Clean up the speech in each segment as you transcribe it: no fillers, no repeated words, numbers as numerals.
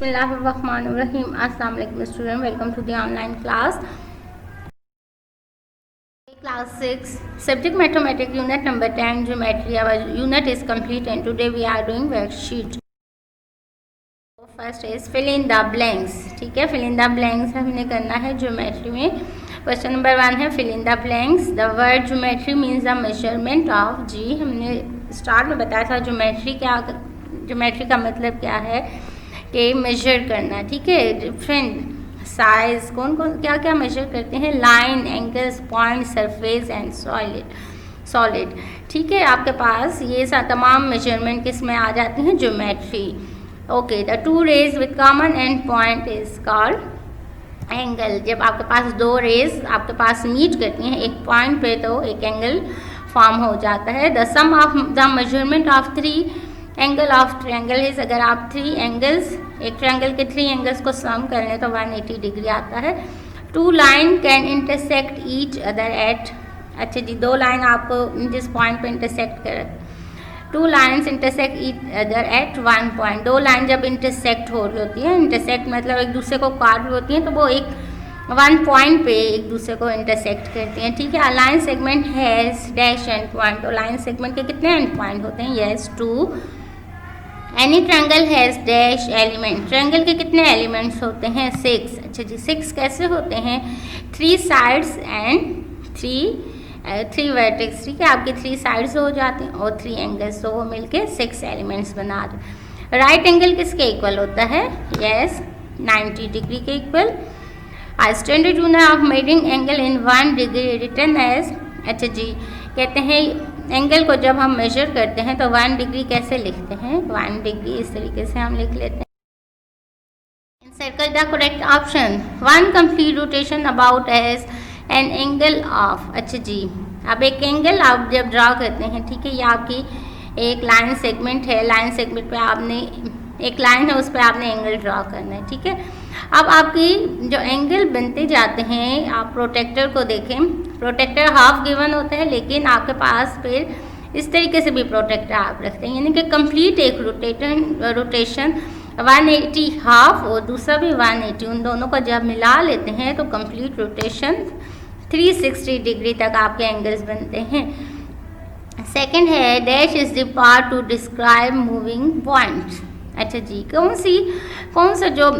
Bismillahirrahmanirrahim. Assalamu alaikum student. Welcome to the online class. Class 6 Subject Mathematics Unit number 10 Geometry. Our unit is complete and today we are doing worksheet. First is fill in the blanks. ठीक है, fill in the blanks हमने करना है geometry में. Question number 1 है fill in the blanks. The word geometry means the measurement of G. हमने start में बताया था ज्योमेट्री का मतलब क्या है कि मेजर करना. ठीक है, डिफरेंट साइज कौन क्या क्या मेजर करते हैं, line, angles, point, surface and solid. ठीक है, आपके पास ये तमाम मेजरमेंट किस में आ जाती हैं, geometry. Okay, the two rays with common end point is called angle. जब आपके पास दो रेज आपके पास मीट करती हैं एक पॉइंट पे तो एक एंगल फॉर्म हो जाता है. The sum of the measurement of three angle of triangle is. अगर आप थ्री एंगल्स एक ट्रायंगल के थ्री एंगल्स को सम कर लें तो 180 डिग्री आता है. Two line can intersect each other at. अच्छा जी, दो लाइन आपको जिस पॉइंट पे इंटरसेक्ट कर, two lines intersect each other eight one point. दो लाइन जब इंटरसेक्ट हो रही होती है, इंटरसेक्ट मतलब एक दूसरे को काट रही होती हैं, तो वो एक वन पॉइंट पे एक दूसरे को इंटरसेक्ट करती हैं. ठीक है, line segment has dash and point. तो लाइन सेगमेंट के कितने एंड पॉइंट होते हैं, yes 2. Any triangle has dash element. Triangle के कितने एलिमेंट्स होते हैं, 6. अच्छा जी, 6 कैसे होते हैं, 3 साइड्स एंड 3 वर्टेक्स. ठीक है, आपके 3 साइड्स हो जाते हैं और 3 एंगल्स, तो वो मिलके 6 एलिमेंट्स बना रहे. राइट एंगल किसके इक्वल होता है, यस 90 डिग्री के equal. Standard unit of measuring angle in 1 degree written as. अच्छा जी, कहते हैं एंगल को जब हम मेजर करते हैं तो 1 डिग्री कैसे लिखते हैं, 1 डिग्री इस तरीके से हम लिख लेते हैं. Circle the correct option. 1 complete rotation about as an angle of. अच्छा जी, अब एक एंगल आप जब ड्रा करते हैं, ठीक है, ये आपकी एक लाइन सेगमेंट है. लाइन सेगमेंट पे आपने एक लाइन है, उस पर आपने एंगल ड्रा करना है. ठीक है, अब आपकी जो एंगल बनते जाते हैं, आप प्रोटेक्टर को देखें, प्रोटेक्टर हाफ गिवन होता है, लेकिन आपके पास फिर इस तरीके से भी प्रोटेक्टर आप रखते हैं, यानी कि कंप्लीट एक रोटेशन 180 हाफ और दूसरा भी 180, उन दोनों को जब मिला लेते हैं तो कंप्लीट रोटेशन 360 डिग्री तक आपके एंगल्स बनते हैं. सेकेंड है dash is the part two describe moving points. अच्छा जी, कौन सा जो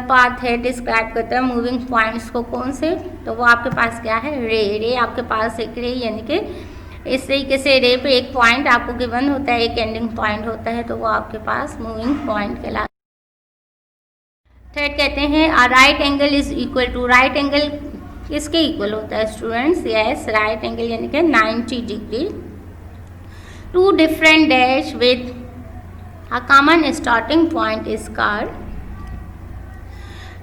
पार्ट है डिस्क्राइब करता है मूविंग पॉइंट्स को, कौन से, तो वो आपके पास क्या है, रे आपके पास एक रे, यानी कि इस तरीके से रे पे एक पॉइंट आपको गिवन होता है, एक एंडिंग पॉइंट होता है, तो वो आपके पास मूविंग पॉइंट कहलाता है. थर्ड कहते हैं right angle is equal to. Right angle किसके इक्वल होता है स्टूडेंट्स, यस राइट एंगल यानी कि 90 degree. Two different dash with a common starting point is called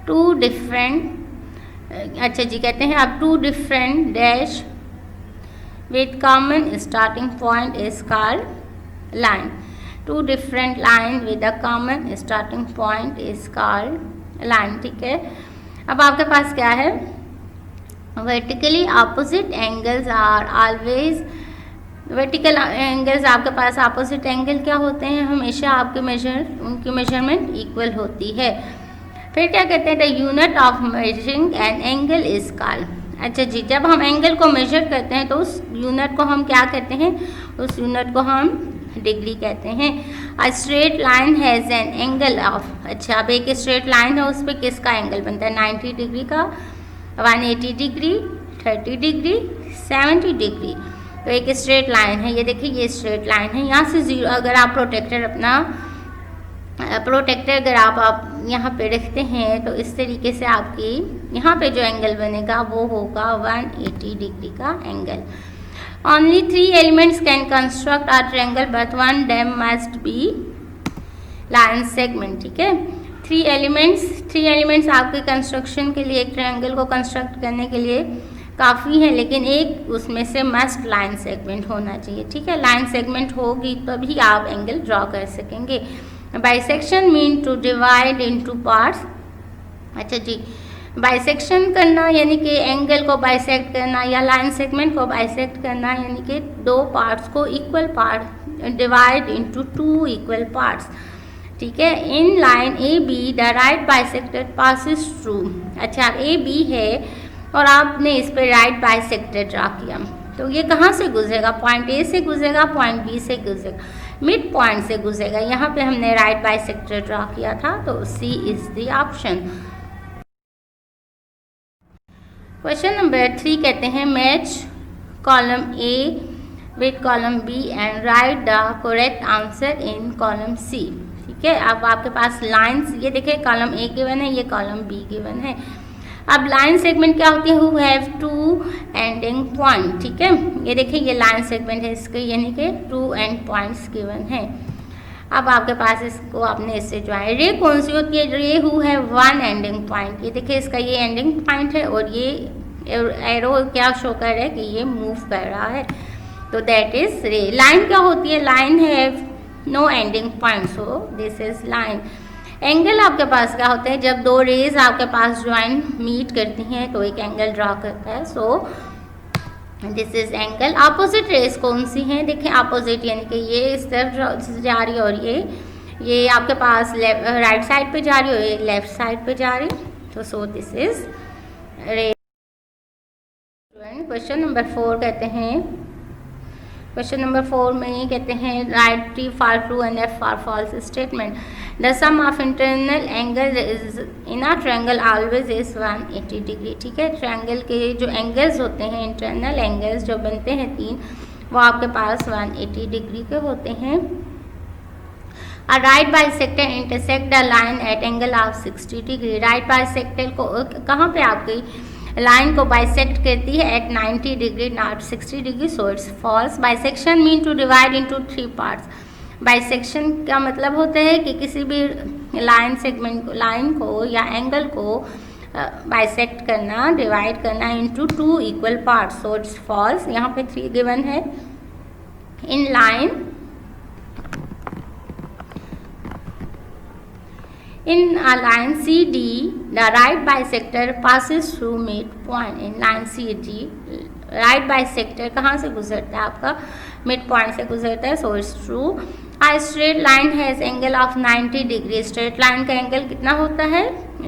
two different. अच्छा जी, कहते हैं अब two different dash with common starting point is called line. Two different line with a common starting point is called line. ठीक है, अब आपके पास क्या है, vertically opposite angles are always. Vertical angles आपके पास अपोजिट एंगल क्या होते हैं, हमेशा आपके उनकी मेजरमेंट इक्वल होती है. फिर क्या कहते हैं, the unit of measuring an angle is called. अच्छा जी, जब हम एंगल को मेजर करते हैं तो उस यूनिट को हम क्या कहते हैं, उस यूनिट को हम डिग्री कहते हैं. A straight line has an angle of. अच्छा, अब एक स्ट्रेट लाइन है, उस पर किसका एंगल बनता है, 90 डिग्री का, 180 डिग्री, 30 डिग्री, 70 डिग्री. तो एक स्ट्रेट लाइन है, ये देखिए ये स्ट्रेट लाइन है, यहाँ से 0 अगर आप प्रोटेक्टर अगर आप यहाँ पे रखते हैं तो इस तरीके से आपकी यहाँ पे जो एंगल बनेगा वो होगा 180 डिग्री का angle. Only 3 elements can construct a triangle but one them must be line segment. ठीक है, 3 एलिमेंट्स आपके कंस्ट्रक्शन के लिए, एक ट्रायंगल को कंस्ट्रक्ट करने के लिए काफ़ी है, लेकिन एक उसमें से मस्ट लाइन सेगमेंट होना चाहिए. ठीक है, लाइन सेगमेंट होगी तभी आप एंगल ड्रॉ कर सकेंगे. Bisection mean to divide into parts. अच्छा जी, बाइसेक्शन करना यानी कि एंगल को बाइसेक्ट करना या लाइन सेगमेंट को बाइसेक्ट करना, यानी कि 2 पार्ट्स को equal part divide into 2 equal parts. ठीक है। In line A be the right bisector passes through. अच्छा, ए बी है और आपने इस पर राइट बाइसेक्टर ड्रा किया, तो ये कहाँ से गुजरेगा? पॉइंट ए से गुजरेगा, पॉइंट बी से गुजरेगा, मिड पॉइंट से गुजरेगा। यहाँ पे हमने राइट बाइसेक्टर ड्रा किया था, तो C is the option. Question number 3 कहते हैं match column A with column B and write the correct answer in column C. ठीक है, अब आपके पास लाइंस, ये देखिए कॉलम ए गिवन है, ये कॉलम बी गिवन है। अब लाइन सेगमेंट क्या होती है? Who have two ending point. ठीक है, ये देखिए ये लाइन सेगमेंट है इसके, यानी कि 2 एंड पॉइंट्स गिवन है। अब आपके पास इसको आपने इससे ज्वाइन, रे कौन सी होती है? रे हु है 1 एंडिंग पॉइंट। ये देखिए इसका ये एंडिंग पॉइंट है और ये एरो क्या शो कर रहा है कि ये मूव कर रहा है, तो दैट इज रे। लाइन क्या होती है? लाइन है no ending point, so this is line. Angle आपके पास क्या होता है? जब दो रेज आपके पास ज्वाइन मीट करती हैं तो एक एंगल ड्रा करता है, so this is angle. Opposite rays कौन सी हैं? देखिए अपोजिट, यानी कि ये इस तरफ जा रही है और ये आपके पास राइट साइड पे जा रही है और ये लेफ्ट साइड पे जा रही है, तो सो दिस इज रे। क्वेश्चन नंबर 4 कहते हैं, क्वेश्चन नंबर 4 में ये कहते हैं right T for true and F for false statement. The sum of internal angle is in a triangle always is 180 degree. ठीक है, ट्रायंगल के जो एंगल्स होते हैं, इंटरनल एंगल्स जो बनते हैं 3, वो आपके पास 180 डिग्री के होते हैं। A right bisector intersect the line at angle of 60 degree. Right bisector को कहाँ पे आपकी लाइन को बाइसेक्ट करती है? At 90 degree not 60 degree, so it's false. Bisection mean to divide into 3 parts. Bisection का मतलब होता है कि किसी भी लाइन सेगमेंट को, लाइन को या एंगल को बाइसेक्ट करना, डिवाइड करना into 2 equal parts, so it's false. यहाँ पे 3 गिवन है। In line In a line CD, the right bisector passes through midpoint. In line CD, right bisector कहाँ से गुजरता है? आपका midpoint से गुजरता है, so it's true. A straight line has angle of 90 degree. Straight line का एंगल कितना होता है?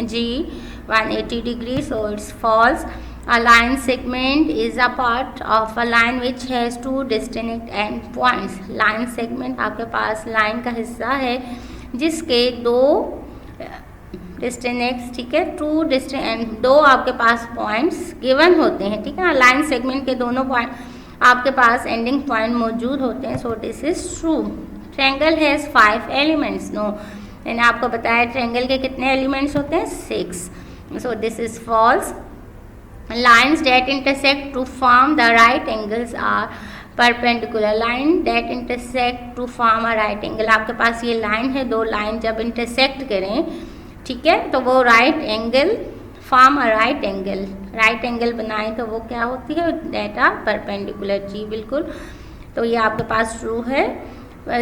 G 180 degree, so it's false. A line segment is a part of a line which has 2 distinct end points. Line segment आपके पास line का हिस्सा है जिसके 2 distant, ठीक है, 2 डिस्टेंट, 2 आपके पास पॉइंट्स गिवन होते हैं। ठीक है ना, लाइन सेगमेंट के दोनों पॉइंट आपके पास एंडिंग पॉइंट मौजूद होते हैं, so this is true. Triangle has 5 elements. No, मैंने आपको बताया ट्रायंगल के कितने एलिमेंट्स होते हैं? 6, so this is false. Lines that intersect to form the right angles are perpendicular. Line that intersect to form a right angle. आपके पास ये लाइन है, 2 लाइन जब इंटरसेक्ट करें, ठीक है, तो वो right angle form a right angle, right angle बनाए तो वो क्या होती है? Date are perpendicular. जी बिल्कुल, तो ये आपके पास ट्रू है।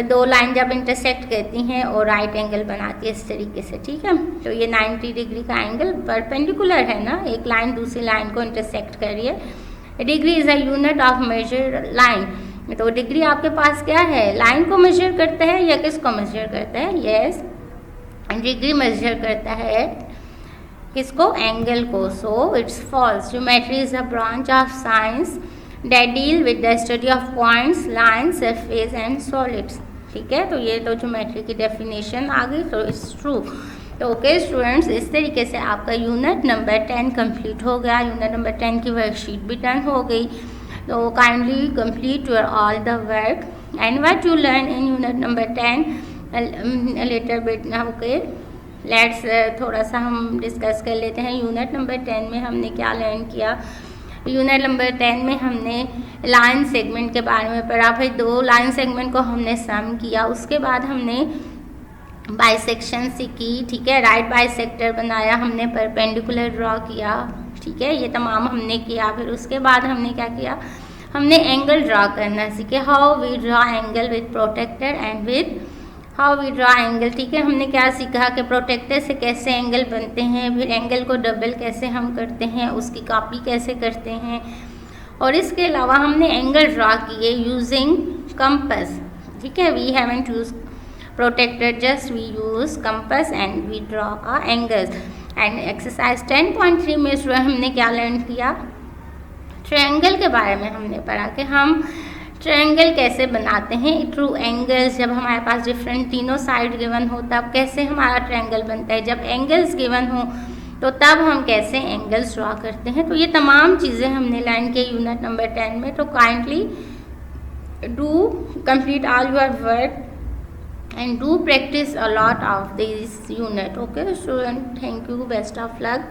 2 लाइन जब इंटरसेक्ट करती हैं और राइट एंगल बनाती है इस तरीके से। ठीक है, तो ये 90 डिग्री का एंगल परपेंडिकुलर है ना, एक लाइन दूसरी लाइन को इंटरसेक्ट कर रही है। Degree is a unit of measure line. तो डिग्री आपके पास क्या है? लाइन को मेजर करता है या किसको मेजर करता है? यस, डिग्री मेजर करता है किसको? एंगल को, so it's false. Geometry is a branch of science that deal with the study of points, line, surface and solids. ठीक है, तो ये तो ज्योमेट्री की डेफिनेशन आ गई, तो इट्स ट्रू। तो ओके स्टूडेंट्स, इस तरीके से आपका यूनिट नंबर 10 कंप्लीट हो गया। यूनिट नंबर 10 की वर्कशीट भी डन हो गई, तो kindly complete your all the work and what you learn in unit number 10 later bit. Okay, let's थोड़ा सा हम डिस्कस कर लेते हैं। यूनिट नंबर 10 में हमने क्या लर्न किया? यूनिट नंबर 10 में हमने लाइन सेगमेंट के बारे में पढ़ा, फिर 2 लाइन सेगमेंट को हमने सम किया, उसके बाद हमने बाइसेक्शन सीखी। ठीक है, राइट बाइसेक्टर बनाया हमने, परपेंडिकुलर ड्रॉ किया। ठीक है, ये तमाम हमने किया। फिर उसके बाद हमने क्या किया? हमने एंगल ड्रॉ करना सीखे। How we draw angle with protractor and with how we draw angle. ठीक है, हमने क्या सीखा कि प्रोटेक्टर से कैसे एंगल बनते हैं, फिर एंगल को डबल कैसे हम करते हैं, उसकी कॉपी कैसे करते हैं, और इसके अलावा हमने एंगल ड्रॉ किए यूजिंग कंपास। ठीक है, we haven't use protractor, just we use compass and we draw our angles. And exercise 10.3 में जो हमने क्या लर्न किया, ट्रायंगल के बारे में हमने पढ़ा कि हम ट्रायंगल कैसे बनाते हैं थ्रू एंगल्स। जब हमारे पास डिफरेंट तीनों साइड गिवन हो तब कैसे हमारा ट्रायंगल बनता है, जब एंगल्स गिवन हो तो तब हम कैसे एंगल्स ड्रॉ करते हैं। तो ये तमाम चीज़ें हमने लर्न की यूनिट नंबर 10 में। तो kindly do complete all your work and do practice a lot of this unit. Okay student, thank you, best of luck.